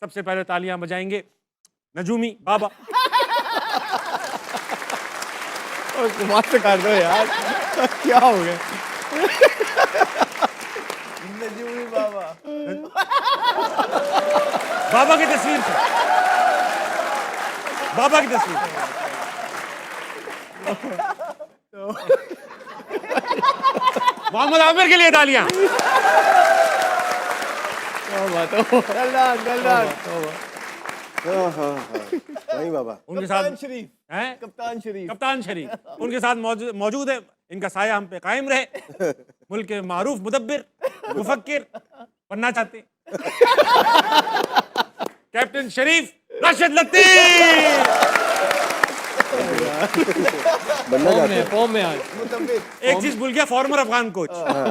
सबसे पहले तालियां बजाएंगे नजूमी बाबा। और कुमार से कर दो यार, क्या हो गया? नजूमी बाबा। बाबा की तस्वीर से, बाबा की तस्वीर से। मोहम्मद आमिर के लिए तालियां। क्या बात है? वही बाबा। उनके साथ कप्तान शरीफ हैं कप्तान शरीफ कप्तान शरीफ उनके साथ मौजूद है। इनका साया हम पे कायम रहे। मुल्क के मारूफ मुदब्बिर मुफक्किर बनना चाहते कैप्टन शरीफ राशिद लतीफ। बनना चाहते हैं। फॉर्म में आज मुतब्बिर। एक चीज भूल गया, फॉर्मर अफगान कोच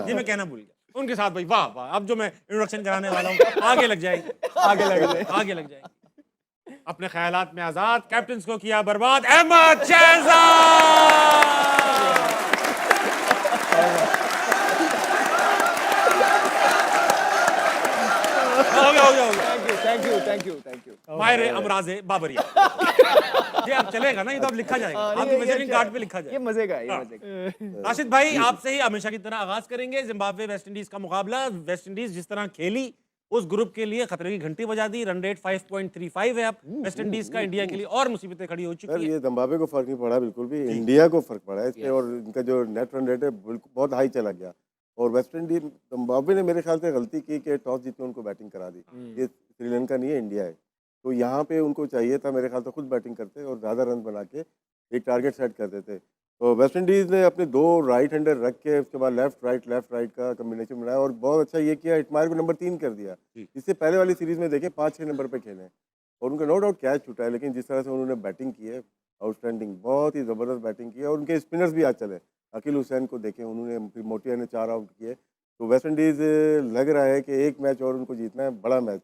ये मैं कहना भूल गया। उनके साथ भाई वाह वाह, अब जो मैं इंट्रोडक्शन कराने वाला हूँ आगे लग जाएगी, आगे लगे। आगे लग जाएगी। अपने ख्यालात में आजाद, कैप्टन को किया बर्बाद, अहमद शहजाद। हो गया हो गया हो गया। Thank you. माहिर अमराजे बाबरिया। ये अब चलेगा ना, ये तो अब लिखा जाएगा, आपके विजिटिंग कार्ड पे लिखा ये जाएगा। मजे का है, ये मजे का। राशिद भाई आपसे ही हमेशा की तरह आगाज करेंगे। जिम्बाब्वे वेस्ट इंडीज का मुकाबला। वेस्ट इंडीज जिस तरह खेली उस ग्रुप के लिए खतरे की घंटी बजा दी। रन रेट 5.35 है। अब वेस्ट इंडीज का इंडिया के लिए और मुसीबतें खड़ी हो सर चुकी है। ये जिम्बाब्वे को फर्क नहीं पड़ा बिल्कुल भी, इंडिया को फर्क पड़ा है इससे। और इनका जो नेट रन रेट है बिल्कुल बहुत हाई चला गया। और वेस्ट इंडीज जिम्बाब्वे ने मेरे ख्याल से गलती की कि टॉस जीत के उनको बैटिंग करा दी। ये श्रीलंका नहीं है, इंडिया है। तो यहाँ पे उनको चाहिए था मेरे ख्याल से खुद बैटिंग करते और ज़्यादा रन बना के एक टारगेट सेट कर देते। तो वेस्ट इंडीज़ ने अपने 2 राइट हैंडर रख के उसके बाद लेफ्ट राइट का कम्बिनेशन बनाया और बहुत अच्छा ये किया, इटमायर को नंबर 3 कर दिया। इससे पहले वाली सीरीज़ में देखें 5-6 नंबर पे खेले और उनका नो डाउट कैच छूटा है, लेकिन जिस तरह से उन्होंने बैटिंग की है आउटस्टैंडिंग, बहुत ही ज़बरदस्त बैटिंग की है। और उनके स्पिनर्स भी आज चले, अकील हुसैन को देखें उन्होंने, फिर मोटिया ने 4 आउट किए। तो वेस्ट इंडीज़ लग रहा है कि एक मैच और उनको जीतना है, बड़ा मैच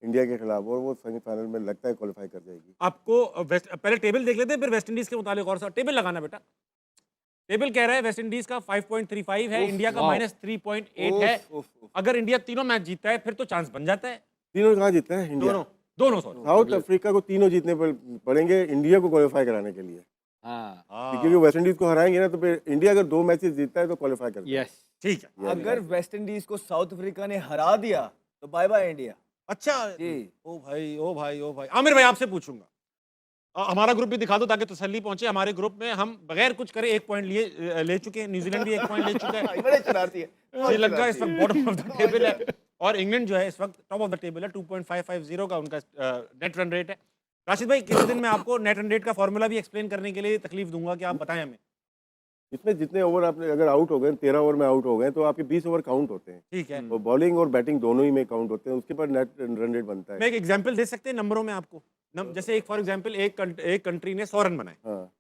इंडिया के खिलाफ, और वो सेमीफाइनल में लगता है क्वालिफाई कर जाएगी। आपको पहले टेबल देख लेते हैं, फिर वेस्ट इंडीज के मुतालिक और सा टेबल लगाना बेटा। टेबल कह रहा है वेस्ट इंडीज का 5.35 है, इंडिया का -3.8 है। अगर इंडिया तीनों मैच जीतता है फिर तो चांस बन जाता है। तीनों कहाँ जीतते हैं? इंडिया, दोनों सॉरी। साउथ अफ्रीका को तीनों जीतने पड़ेंगे इंडिया को क्वालिफाई कराने के लिए। क्योंकि वेस्ट इंडीज को हराएंगे ना तो फिर इंडिया अगर 2 मैचेस जीतता है तो क्वालिफाई करता है। यस ठीक है। अगर वेस्ट इंडीज को साउथ अफ्रीका ने हरा दिया तो बाय बाय इंडिया। अच्छा जी। ओ भाई आमिर भाई आपसे पूछूंगा, हमारा ग्रुप भी दिखा दो ताकि तसल्ली पहुंचे। हमारे ग्रुप में हम बगैर कुछ करे 1 पॉइंट ले चुके हैं। न्यूजीलैंड भी 1 पॉइंट ले चुका है। बड़े शरारती है। श्रीलंका इस वक्त बॉटम ऑफ द टेबल है और इंग्लैंड जो है इस वक्त टॉप ऑफ द टेबल है। 2.550 का उनका नेट रन रेट है। राशिद भाई किसी दिन मैं आपको नेट रन रेट का फॉर्मूला भी एक्सप्लेन करने के लिए तकलीफ दूंगा कि आप बताएं हमें। इसमें जितने ओवर आपने अगर आउट हो गए 13 ओवर में आउट हो गए तो आपके 20 ओवर काउंट होते हैं। ठीक है। और बॉलिंग और बैटिंग दोनों ही में काउंट होते हैं, उसके बाद नेट रन रेट बनता है। मैं एक एग्जांपल दे सकते हैं नंबरों में आपको। जैसे एक फॉर एग्जांपल एक कंट्री ने 100 रन बनाए, हाँ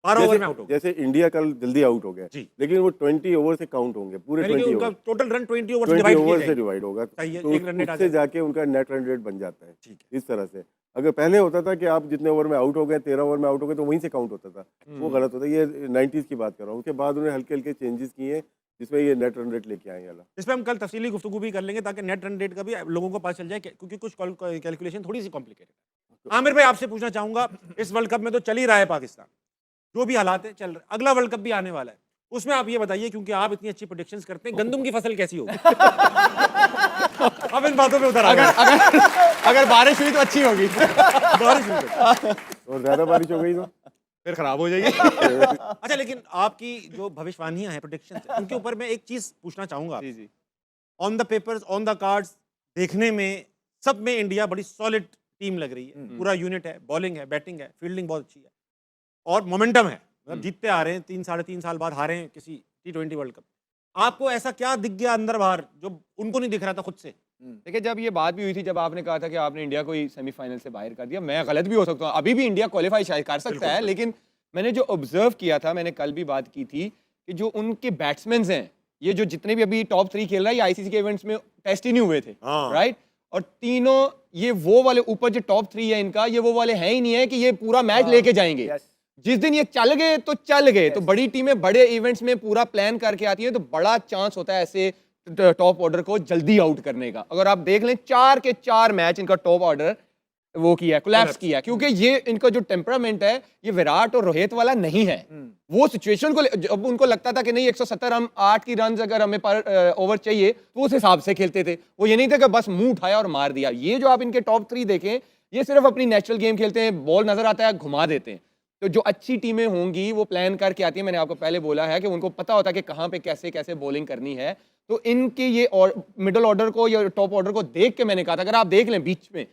12 ओवर में आउट हो गए। जैसे इंडिया कल जल्दी आउट हो गया जी। लेकिन वो 20 ओवर से काउंट होंगे, पूरे यानी कि 20 उनका ओवर टोटल रन 20 ओवर से 20 डिवाइड ओवर किया से डिवाइड होगा चाहिए, तो एक रन रेट आ उससे जाएगा। जाके उनका नेट रन रेट बन जाता है। ठीक इस तरह से अगर पहले होता था कि आप जितने ओवर में आउट हो गए 13 ओवर में आउट हो गए तो वहीं से काउंट होता था, वो गलत होता है। ये 90s की बात कर रहा हूँ। उसके बाद उन्हें हल्के हल्के चेंजेस किए जिसमें ये नेट रन रेट लेके आए वाला। इस पर हम कल तफसीली गुफ्तगू भी कर लेंगे ताकि नेट रन रेट का भी लोगों को पता चल जाए क्योंकि कुछ कैलकुलेशन थोड़ी सी कॉम्प्लिकेटेड है। आमिर भाई आपसे पूछना चाहूंगा, इस वर्ल्ड कप में तो चल ही रहा है पाकिस्तान, जो भी हालात है चल रहा है, अगला वर्ल्ड कप भी आने वाला है, उसमें आप ये बताइए क्योंकि आप इतनी अच्छी प्रेडिक्शंस करते हैं, गंदम की फसल कैसी होगी? अब इन बातों पे उतर अगर बारिश हुई तो अच्छी होगी। बारिश हुई तो और ज्यादा बारिश हो गई तो फिर खराब हो जाएगी। अच्छा लेकिन आपकी जो भविष्यवाणियां हैं प्रेडिक्शन उनके ऊपर मैं एक चीज पूछना चाहूंगा। जी on the papers on the cards देखने में सब में इंडिया बड़ी सॉलिड टीम लग रही है। पूरा यूनिट है, बॉलिंग है, बैटिंग है, फील्डिंग बहुत अच्छी है और मोमेंटम है। मतलब जीतते आ रहे हैं, 3-3.5 साल बाद हारे हैं किसी T20 वर्ल्ड कप। आपको ऐसा क्या दिख गया अंदर बाहर जो उनको नहीं दिख रहा था खुद से? देखिए, जब ये बात भी हुई थी, जब आपने कहा था कि आपने इंडिया को ही सेमीफाइनल से बाहर कर दिया, मैं गलत भी हो सकता हूँ, अभी भी इंडिया क्वालिफाई शायद कर सकता है, लेकिन मैंने जो ऑब्जर्व किया था, मैंने कल भी बात की थी कि जो उनके बैट्समैन हैं, ये जो जितने भी अभी टॉप 3 खेल रहा है, ये आईसीसी के इवेंट्स में टेस्ट ही नहीं हुए थे, राइट? और तीनों ये वो वाले ऊपर जो टॉप 3 है इनका, ये वो वाले हैं ही नहीं है कि ये पूरा मैच लेके जाएंगे। जिस दिन ये चल गए तो चल गए। तो बड़ी टीमें बड़े इवेंट्स में पूरा प्लान करके आती हैं, तो बड़ा चांस होता है ऐसे टॉप ऑर्डर को जल्दी आउट करने का। अगर आप देख लें 4 के 4 मैच इनका टॉप ऑर्डर वो किया है, कोलैप्स किया है, क्योंकि ये इनका जो टेम्परामेंट है ये विराट और रोहित वाला नहीं है। वो सिचुएशन को जब उनको लगता था कि नहीं 170 हम 8 की रन अगर हमें पर ओवर चाहिए तो उस हिसाब से खेलते थे। वो ये नहीं था कि बस मुंह उठाया और मार दिया। ये जो आप इनके टॉप 3 देखें ये सिर्फ अपनी नेचुरल गेम खेलते हैं, बॉल नजर आता है घुमा देते हैं। तो जो अच्छी टीमें होंगी वो प्लान करके आती है। मैंने आपको पहले बोला है कि उनको पता होता है कि कहाँ पे कैसे कैसे बॉलिंग करनी है। तो इनके ये और मिडिल ऑर्डर को या टॉप ऑर्डर को देख के मैंने कहा था अगर आप देख लें बीच में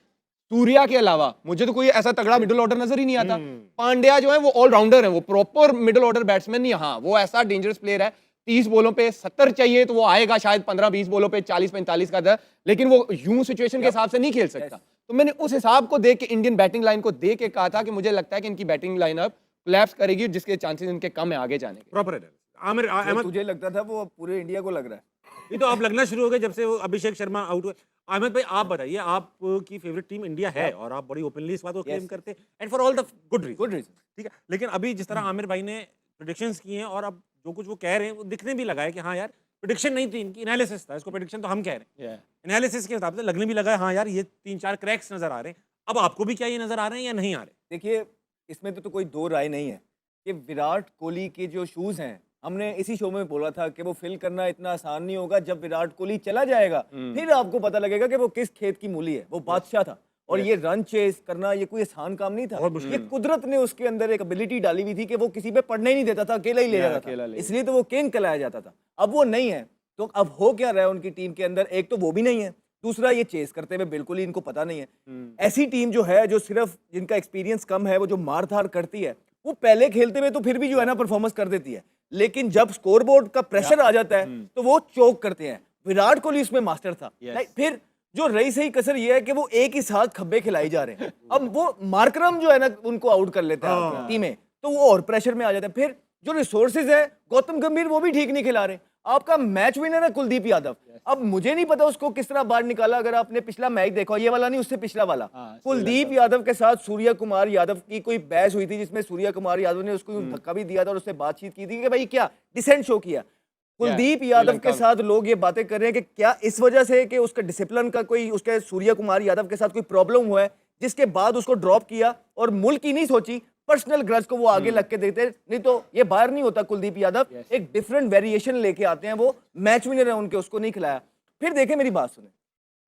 सूर्या के अलावा मुझे तो कोई ऐसा तगड़ा मिडिल ऑर्डर नजर ही नहीं आता। पांड्या जो है वो ऑलराउंडर है, वो प्रॉपर मिडिल ऑर्डर बैट्समैन नहीं है। हाँ वो ऐसा डेंजरस प्लेयर है, 30 बॉलों पे 70 चाहिए तो वो आएगा शायद 15-20 बॉलों पे 40-45 का दर, लेकिन वो यूं सिचुएशन के हिसाब से नहीं खेल सकता। तो मैंने उस हिसाब को देख के इंडियन बैटिंग लाइन को देख के कहा था कि मुझे लगता है कि इनकी बैटिंग लाइनअप कोलैप्स करेगी जिसके चांसेस इनके कम है आगे जाने के। प्रॉपर है। आमिर जो अहमद, तुझे लगता था वो पूरे इंडिया को लग रहा है। ये तो आप लगना शुरू हो गए जब से वो अभिषेक शर्मा आउट हुए। अहमद भाई आप बताइए, आपकी फेवरेट टीम इंडिया है और आप बड़ी ओपनली इस बात को क्लेम करते हैं and for all the good reason, ठीक है। लेकिन अभी जिस तरह आमिर भाई ने प्रेडिक्शंस किए हैं और अब जो कुछ वो कह रहे हैं वो दिखने भी लगा है कि हाँ यार प्रेडिक्शन नहीं थी इनकी, एनालिसिस था। इसको प्रेडिक्शन तो हम कह रहे हैं, एनालिसिस के हिसाब से लगने भी लगा है हाँ यार ये 3-4 क्रैक्स नजर आ रहे हैं। अब आपको भी क्या ये नजर आ रहे हैं या नहीं आ रहे? देखिए इसमें तो कोई दो राय नहीं है कि विराट कोहली के जो शूज हैं, हमने इसी शो में बोला था कि वो फिल करना इतना आसान नहीं होगा। जब विराट कोहली चला जाएगा फिर आपको पता लगेगा कि वो किस खेत की मूली है। वो बादशाह था और ये रन चेस करना ये कोई आसान काम नहीं था। ये कुदरत ने उसके अंदर एक एबिलिटी डाली हुई थी कि वो किसी पे पड़ने ही नहीं देता था, अकेला ही ले जाता था, इसलिए तो वो किंग कहलाया जाता था। अब वो नहीं है तो अब हो क्या रहा है उनकी टीम के अंदर? एक तो वो भी नहीं है, दूसरा ये चेस करते हुए बिल्कुल ही इनको पता नहीं है। ऐसी टीम जो है जो सिर्फ जिनका एक्सपीरियंस कम है, वो जो मार धार करती है, वो पहले खेलते हुए तो फिर भी जो है ना परफॉर्मेंस कर देती है, लेकिन जब स्कोरबोर्ड का प्रेशर आ जाता है तो वो चोक करते हैं। विराट कोहली इसमें मास्टर था। फिर जो रही सही कसर ये है कि वो एक ही साथ खब्बे खिलाई जा रहे हैं। अब वो मार्करम जो है ना उनको आउट कर लेते हैं टीमें, तो वो और प्रेशर में आ जाते हैं। फिर जो रिसोर्सेज है, गौतम गंभीर वो भी ठीक नहीं खिला रहे। आपका मैच विनर है कुलदीप यादव। अब मुझे नहीं पता उसको किस तरह बाहर निकाला। अगर आपने पिछला मैच देखा, ये वाला नहीं उससे पिछला वाला, कुलदीप यादव के साथ सूर्य कुमार यादव की कोई बहस हुई थी जिसमें सूर्य कुमार यादव ने उसको धक्का भी दिया था और उससे बातचीत की थी कि भाई क्या डिसेंट शो किया। कुलदीप यादव के साथ लोग ये बातें कर रहे हैं कि क्या इस वजह से कि उसका डिसिप्लिन का कोई, उसके सूर्य कुमार यादव के साथ कोई प्रॉब्लम हुआ है जिसके बाद उसको ड्रॉप किया और मुल्क की नहीं सोची, पर्सनल ग्रज को वो आगे लग के देते। नहीं तो ये बाहर नहीं होता। कुलदीप यादव एक डिफरेंट वेरिएशन लेके आते हैं, वो मैच विनर है उनके, उसको नहीं खिलाया। फिर देखें मेरी बात सुने,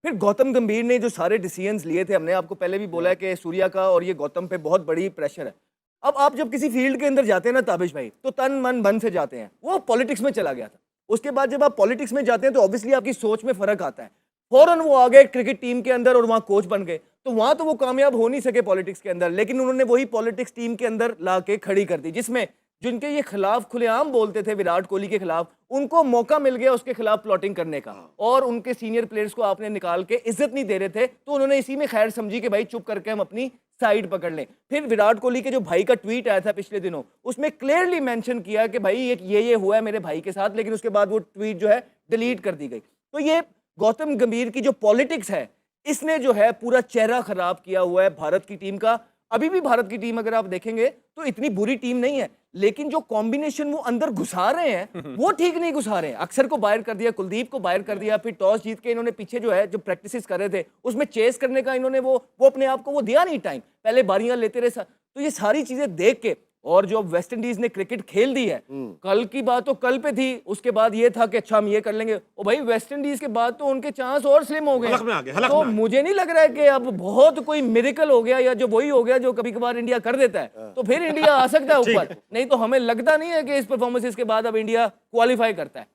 फिर गौतम गंभीर ने जो सारे डिसीजंस लिए थे, हमने आपको पहले भी बोला है कि सूर्या का और ये गौतम पे बहुत बड़ी प्रेशर है। अब आप जब किसी फील्ड के अंदर जाते हैं ना ताबिश भाई, तो तन मन धन से जाते हैं। वो पॉलिटिक्स में चला गया था। उसके बाद जब आप पॉलिटिक्स में जाते हैं तो ऑब्वियसली आपकी सोच में फर्क आता है। फौरन वो आ गए क्रिकेट टीम के अंदर और वहां कोच बन गए, तो वहां तो वो कामयाब हो नहीं सके पॉलिटिक्स के अंदर, लेकिन उन्होंने वही पॉलिटिक्स टीम के अंदर ला के खड़ी कर दी, जिसमें जिनके ये खिलाफ खुलेआम बोलते थे विराट कोहली के खिलाफ, उनको मौका मिल गया उसके खिलाफ प्लॉटिंग करने का। और उनके सीनियर प्लेयर्स को आपने निकाल के इज्जत नहीं दे रहे थे, तो उन्होंने इसी में खैर समझी कि भाई चुप करके हम अपनी साइड पकड़ लें। फिर विराट कोहली के जो भाई का ट्वीट आया था पिछले दिनों, उसमें क्लियरली मेंशन किया कि भाई ये हुआ है मेरे भाई के साथ, लेकिन उसके बाद वो ट्वीट जो है डिलीट कर दी गई। तो ये गौतम गंभीर की जो पॉलिटिक्स है, इसने जो है पूरा चेहरा खराब किया हुआ है भारत की टीम का। अभी भी भारत की टीम अगर आप देखेंगे तो इतनी बुरी टीम नहीं है, लेकिन जो कॉम्बिनेशन वो अंदर घुसा रहे हैं वो ठीक नहीं घुसा रहे हैं। अक्षर को बाहर कर दिया, कुलदीप को बाहर कर दिया, फिर टॉस जीत के इन्होंने पीछे जो है जो प्रैक्टिसेस कर रहे थे उसमें चेस करने का इन्होंने वो अपने आप को वो दिया नहीं टाइम, पहले बारियां लेते रहे। तो ये सारी चीजें देख के, और जो वेस्ट इंडीज ने क्रिकेट खेल दी है, कल की बात तो कल पे थी, उसके बाद ये था कि अच्छा हम ये कर लेंगे, और भाई वेस्ट इंडीज के बाद तो उनके चांस और स्लिम हो गए। तो मुझे नहीं लग रहा है कि अब बहुत कोई मिरेकल हो गया या जो वही हो गया जो कभी कभार इंडिया कर देता है, तो फिर इंडिया आ सकता है ऊपर। नहीं तो हमें लगता नहीं है कि इस परफॉर्मेंस के बाद अब इंडिया क्वालिफाई करता है।